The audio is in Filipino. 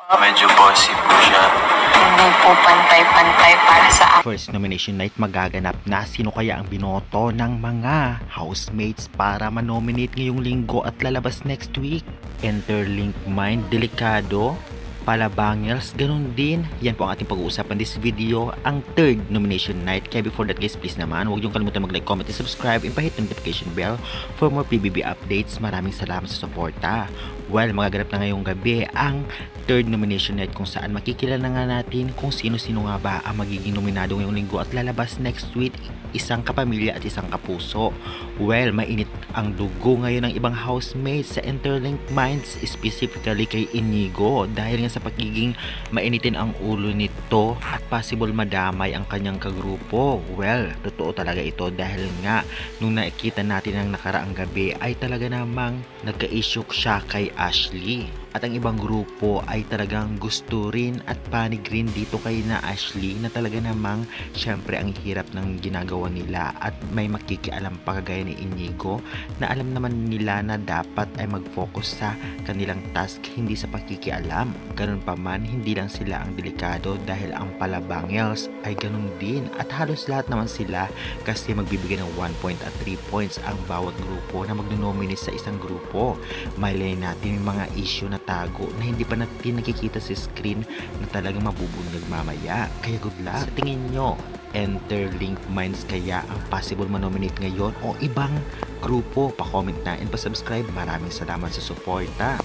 Medyo bossy po siya. Hindi po pantay-pantay para sa akin. First nomination night magaganap na. Sino kaya ang binoto ng mga housemates para manominate ngayong linggo at lalabas next week? Interlink Mind, Delikado, Palabangels, ganun din. Yan po ang ating pag-uusapan this video, ang third nomination night. Kaya before that guys, please naman, huwag niyong kalimutan mag-like, comment, and subscribe, and pahit notification bell for more PBB updates. Maraming salamat sa suporta. Well, magaganap na ngayong gabi ang third nomination night kung saan makikilala nga natin kung sino-sino nga ba ang magiging nominado ngayong linggo at lalabas next week, isang kapamilya at isang kapuso. Well, mainit ang dugo ngayon ng ibang housemates sa Interlink Minds, specifically kay Inigo dahil nga sa pagiging mainitin ang ulo nito at possible madamay ang kanyang kagrupo. Well, totoo talaga ito dahil nga nung nakita natin ang nakaraang gabi ay talaga namang nagka-issue siya kay Ashley. At ang ibang grupo ay talagang gusto rin at panig rin dito kay na Ashley na talaga namang syempre ang hirap ng ginagawa nila at may makikialam pa kagaya ni Inigo na alam naman nila na dapat ay mag-focus sa kanilang task, hindi sa pakikialam. Ganun pa man, hindi lang sila ang delikado dahil ang Palabangels ay ganun din at halos lahat naman sila kasi magbibigay ng 1 point at 3 points ang bawat grupo na magnonominate sa isang grupo. Malay natin yung mga issue na tago na hindi pa natin nakikita sa screen na talagang mabubunyag mamaya. Kaya good luck. Sa tingin nyo, Interlink Minds kaya ang possible manominate ngayon o ibang grupo? Pa-comment na and pa-subscribe. Maraming salamat sa suporta.